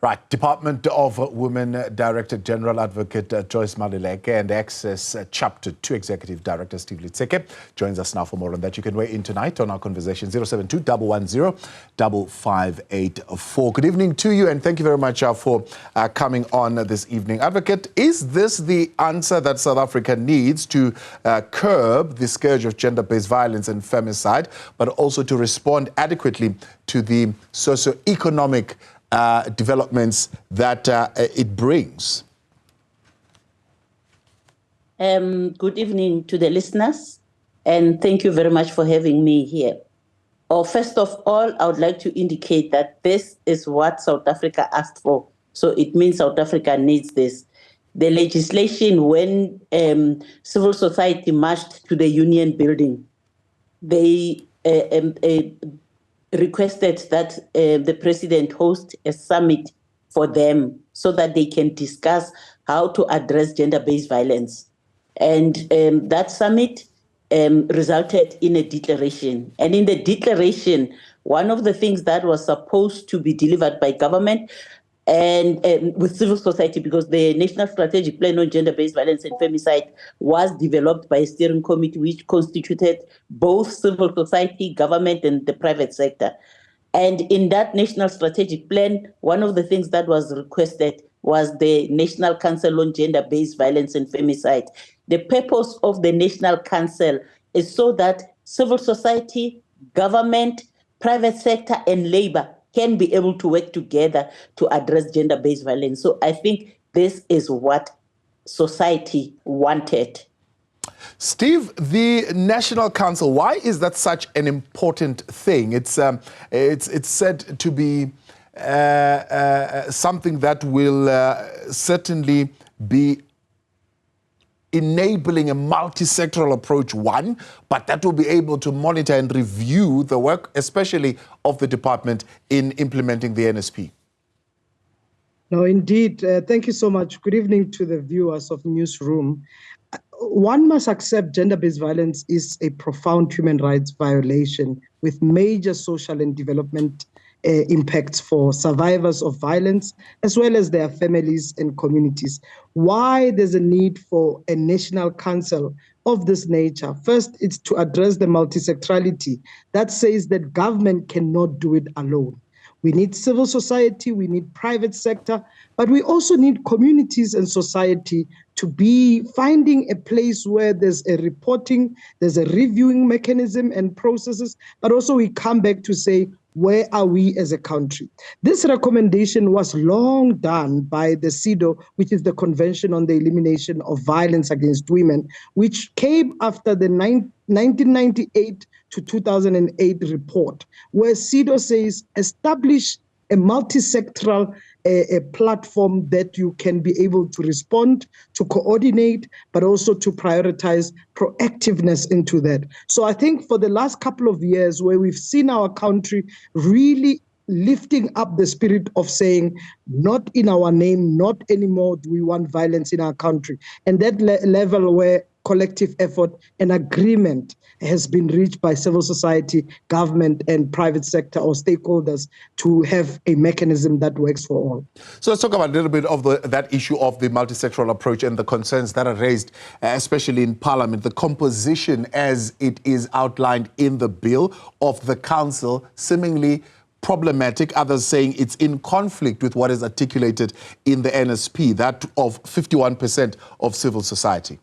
Right, Department of Women Director General Advocate Joyce Maluleke and Access Chapter 2 Executive Director Steve Letsike joins us now for more on that. You can weigh in tonight on our conversation 072-110-5584. Good evening to you and thank you very much for coming on this evening. Advocate, is this the answer that South Africa needs to curb the scourge of gender-based violence and femicide, but also to respond adequately to the socio-economic developments that it brings? Good evening to the listeners, and thank you very much for having me here. First of all, I would like to indicate that this is what South Africa asked for, so it means South Africa needs this. The legislation, when civil society marched to the union building, they requested that the president host a summit for them so that they can discuss how to address gender-based violence. And that summit resulted in a declaration. And in the declaration, one of the things that was supposed to be delivered by government and with civil society, because the National Strategic Plan on Gender-Based Violence and Femicide was developed by a steering committee which constituted both civil society, government, and the private sector. And in that National Strategic Plan, one of the things that was requested was the National Council on Gender-Based Violence and Femicide. The purpose of the National Council is so that civil society, government, private sector, and labor can be able to work together to address gender-based violence. So I think this is what society wanted. Steve, the National Council, why is that such an important thing? It's said to be something that will certainly be enabling a multisectoral approach, one, but that will be able to monitor and review the work, especially of the department in implementing the NSP. No, indeed. Thank you so much. Good evening to the viewers of Newzroom. One must accept gender-based violence is a profound human rights violation with major social and development impacts for survivors of violence, as well as their families and communities. Why there's a need for a national council of this nature? First, it's to address the multisectorality that says that government cannot do it alone. We need civil society, we need private sector, but we also need communities and society to be finding a place where there's a reporting, there's a reviewing mechanism and processes, but also we come back to say, where are we as a country? This recommendation was long done by the CEDAW, which is the Convention on the Elimination of Violence Against Women, which came after the 1998 to 2008 report, where CEDAW says establish a multisectoral a platform that you can be able to respond, to coordinate, but also to prioritize proactiveness into that. So I think for the last couple of years where we've seen our country really lifting up the spirit of saying, not in our name, not anymore do we want violence in our country. And that level where collective effort and agreement has been reached by civil society, government, and private sector or stakeholders to have a mechanism that works for all. So let's talk about a little bit of that issue of the multisectoral approach and the concerns that are raised, especially in Parliament. The composition as it is outlined in the bill of the council, seemingly problematic, others saying it's in conflict with what is articulated in the NSP, that of 51% of civil society.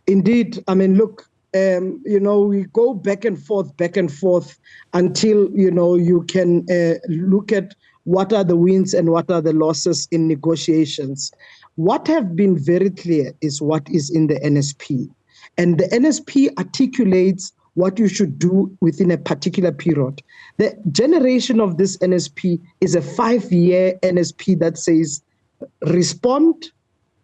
Indeed. I mean, look, we go back and forth until, you can look at what are the wins and what are the losses in negotiations. What have been very clear is what is in the NSP. And the NSP articulates what you should do within a particular period. The generation of this NSP is a 5-year NSP that says respond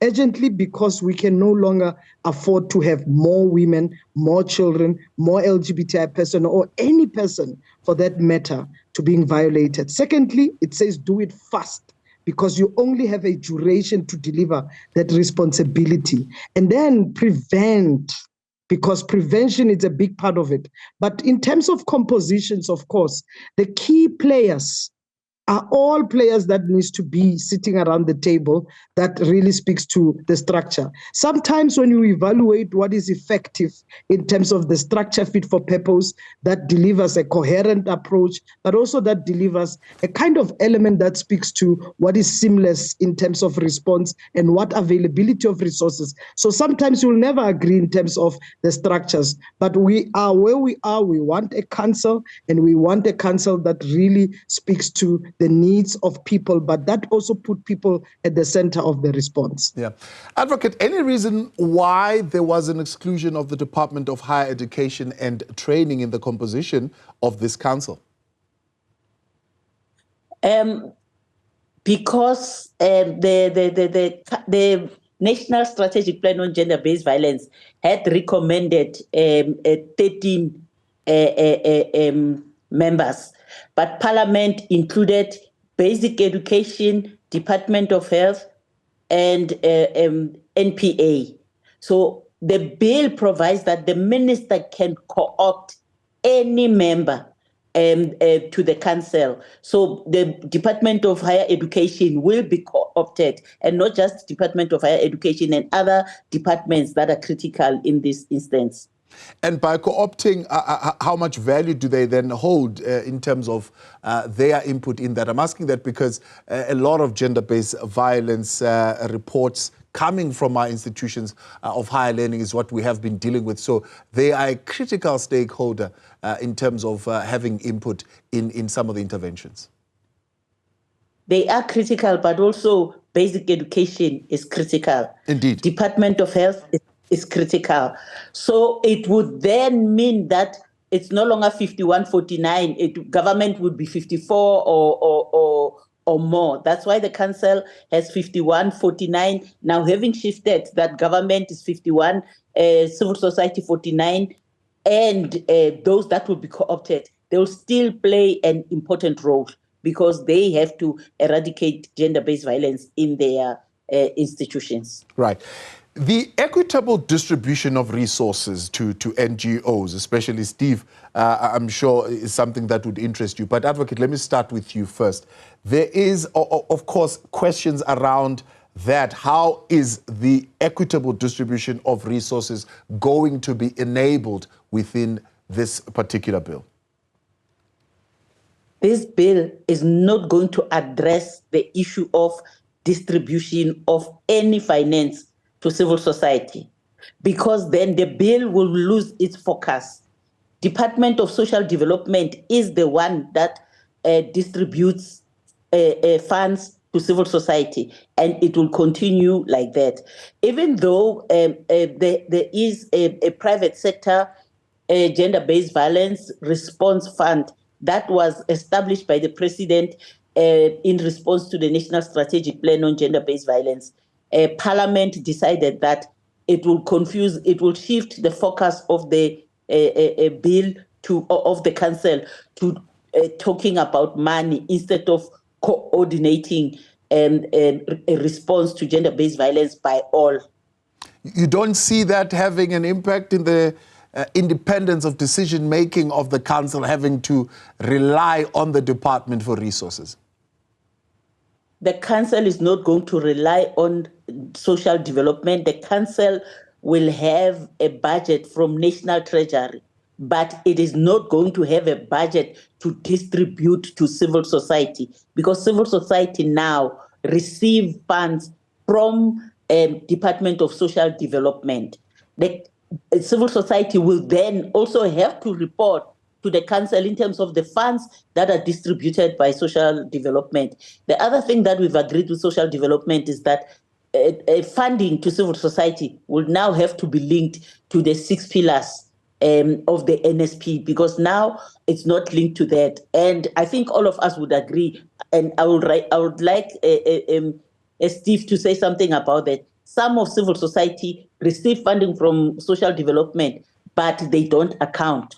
urgently because we can no longer afford to have more women, more children, more LGBTI person, or any person for that matter to being violated. Secondly, it says do it fast because you only have a duration to deliver that responsibility. And then prevent, because prevention is a big part of it. But in terms of compositions, of course, the key players are all players that needs to be sitting around the table that really speaks to the structure. Sometimes when you evaluate what is effective in terms of the structure fit for purpose that delivers a coherent approach, but also that delivers a kind of element that speaks to what is seamless in terms of response and what availability of resources. So sometimes you'll never agree in terms of the structures, but we are where we are. We want a council, and we want a council that really speaks to the needs of people, but that also put people at the center of the response. Yeah. Advocate, any reason why there was an exclusion of the Department of Higher Education and Training in the composition of this council? Because the National Strategic Plan on Gender-Based Violence had recommended 13 members, but Parliament included Basic Education, Department of Health, and NPA. So the bill provides that the minister can co-opt any member to the council. So the Department of Higher Education will be co-opted, and not just Department of Higher Education and other departments that are critical in this instance. And by co-opting, how much value do they then hold in terms of their input in that? I'm asking that because a lot of gender-based violence reports coming from our institutions of higher learning is what we have been dealing with. So they are a critical stakeholder in terms of having input in some of the interventions. They are critical, but also basic education is critical. Indeed. Department of Health is critical. So it would then mean that it's no longer 51-49. Government would be 54 or more. That's why the council has 51-49. Now, having shifted that government is 51, civil society 49, and those that will be co-opted, they will still play an important role because they have to eradicate gender-based violence in their institutions. Right. The equitable distribution of resources to NGOs, especially Steve, I'm sure is something that would interest you. But Advocate, let me start with you first. There is, of course, questions around that. How is the equitable distribution of resources going to be enabled within this particular bill? This bill is not going to address the issue of distribution of any finance to civil society, because then the bill will lose its focus. Department of Social Development is the one that distributes funds to civil society, and it will continue like that. Even though there is a private sector gender-based violence response fund that was established by the President in response to the National Strategic Plan on Gender-Based Violence, Parliament decided that it will shift the focus of the bill of the council to talking about money instead of coordinating a response to gender-based violence by all. You don't see that having an impact in the independence of decision-making of the council, having to rely on the department for resources? The council is not going to rely on social development. The council will have a budget from National Treasury, but it is not going to have a budget to distribute to civil society, because civil society now receive funds from Department of Social Development. The civil society will then also have to report to the council in terms of the funds that are distributed by social development. The other thing that we've agreed with social development is that funding to civil society will now have to be linked to the 6 pillars of the NSP, because now it's not linked to that. And I think all of us would agree, and I would like Steve to say something about that. Some of civil society receive funding from social development, but they don't account.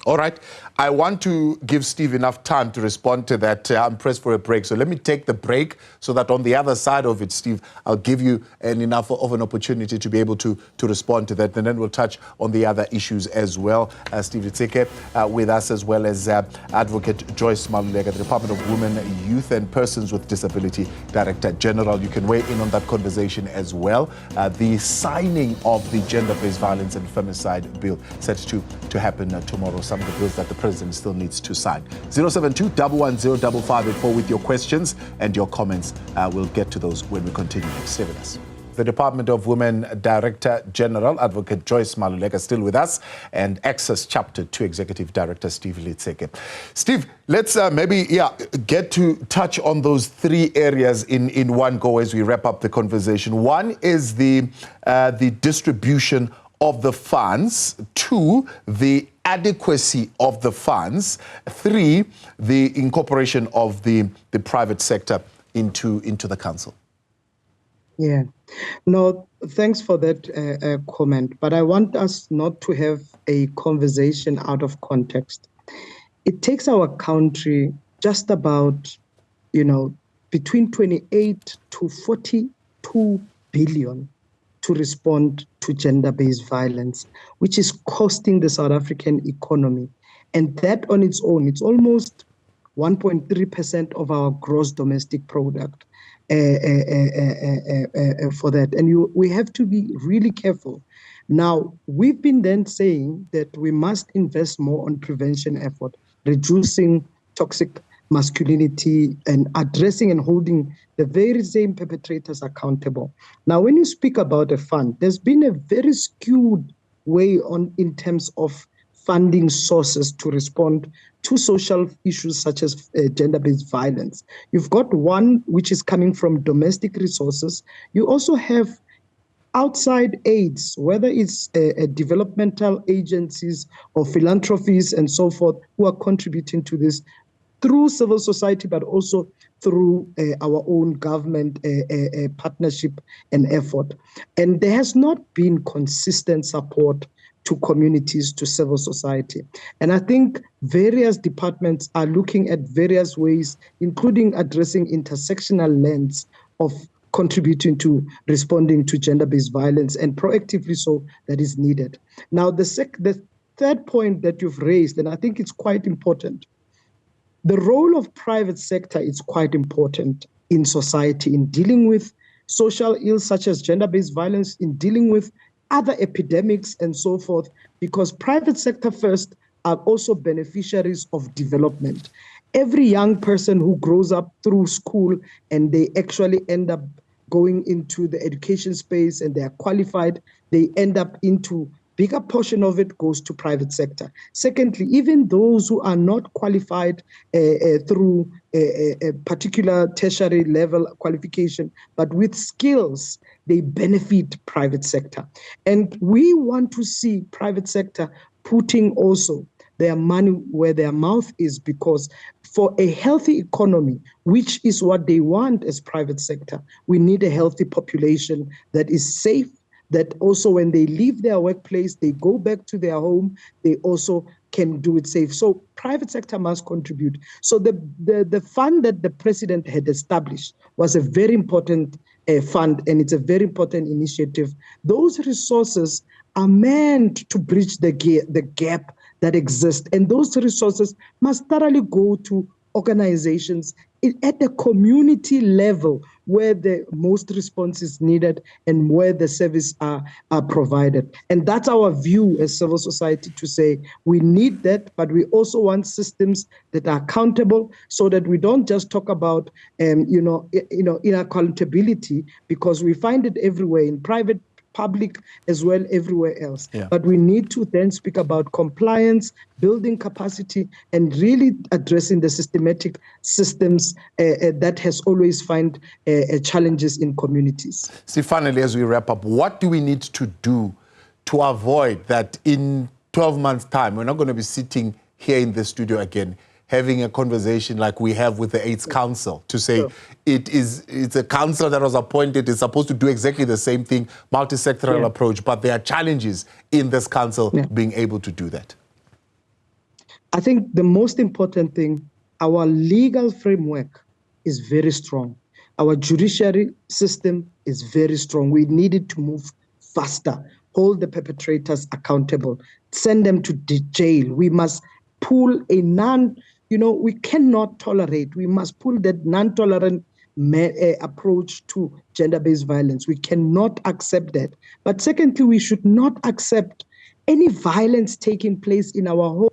All right. I want to give Steve enough time to respond to that. I'm pressed for a break. So let me take the break so that on the other side of it, Steve, I'll give you enough of an opportunity to be able to respond to that. And then we'll touch on the other issues as well. Steve Letsike with us, as well as Advocate Joyce Maluleke, the Department of Women, Youth and Persons with Disability Director General. You can weigh in on that conversation as well. The signing of the Gender-Based Violence and Femicide Bill set to happen tomorrow. Some of the bills that the President still needs to sign. 072-110-5584 with your questions and your comments. We'll get to those when we continue. Stay with us. The Department of Women Director General, Advocate Joyce Maluleke, still with us, and Access Chapter 2 Executive Director Steve Letsike. Steve, let's get to touch on those three areas in one go as we wrap up the conversation. One is the distribution of the funds. 2, the adequacy of the funds. 3, the incorporation of the private sector into the council. Yeah. No, thanks for that comment. But I want us not to have a conversation out of context. It takes our country just about, between 28 to 42 billion to respond to gender-based violence, which is costing the South African economy. And that on its own, it's almost 1.3% of our gross domestic product for that. And we have to be really careful. Now, we've been then saying that we must invest more on prevention effort, reducing toxic masculinity and addressing and holding the very same perpetrators accountable. Now, when you speak about a fund, there's been a very skewed way in terms of funding sources to respond to social issues such as gender-based violence. You've got one which is coming from domestic resources. You also have outside aids, whether it's developmental agencies or philanthropies and so forth, who are contributing to this through civil society, but also through our own government partnership and effort. And there has not been consistent support to communities, to civil society. And I think various departments are looking at various ways, including addressing intersectional lens of contributing to responding to gender-based violence, and proactively so that is needed. Now, the third point that you've raised, and I think it's quite important, the role of private sector is quite important in society in dealing with social ills such as gender-based violence, in dealing with other epidemics and so forth, because private sector first are also beneficiaries of development. Every young person who grows up through school and they actually end up going into the education space and they are qualified, they end up into bigger portion of it goes to private sector. Secondly, even those who are not qualified through a particular tertiary level qualification, but with skills, they benefit private sector. And we want to see private sector putting also their money where their mouth is, because for a healthy economy, which is what they want as private sector, we need a healthy population that is safe, that also when they leave their workplace, they go back to their home, they also can do it safe. So private sector must contribute. So the fund that the president had established was a very important fund, and it's a very important initiative. Those resources are meant to bridge the gap that exists, and those resources must thoroughly go to organizations at the community level where the most response is needed and where the service are provided. And that's our view as civil society, to say we need that, but we also want systems that are accountable, so that we don't just talk about inaccountability, because we find it everywhere, in private, public, as well everywhere else. Yeah. But we need to then speak about compliance, building capacity, and really addressing the systematic systems that has always found challenges in communities. See, finally, as we wrap up, what do we need to do to avoid that in 12 months' time, we're not going to be sitting here in the studio again, having a conversation like we have with the AIDS Council, to say it's a council that was appointed, is supposed to do exactly the same thing, multisectoral approach, but there are challenges in this council being able to do that. I think the most important thing, our legal framework is very strong. Our judiciary system is very strong. We needed to move faster, hold the perpetrators accountable, send them to jail. We must pull a we cannot tolerate, we must pull that non-tolerant approach to gender-based violence. We cannot accept that. But secondly, we should not accept any violence taking place in our home,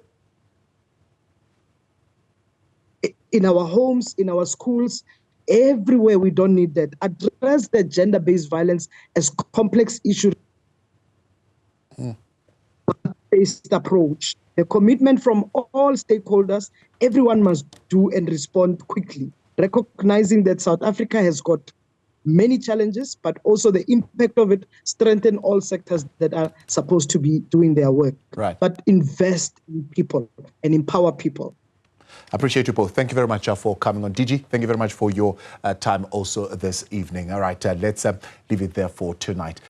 in our homes, in our schools, everywhere. We don't need that. Address the gender-based violence as complex issue based approach. The commitment from all stakeholders, everyone must do and respond quickly, recognizing that South Africa has got many challenges, but also the impact of it strengthen all sectors that are supposed to be doing their work. Right. But invest in people and empower people. I appreciate you both. Thank you very much for coming on. DG, thank you very much for your time also this evening. All right, let's leave it there for tonight.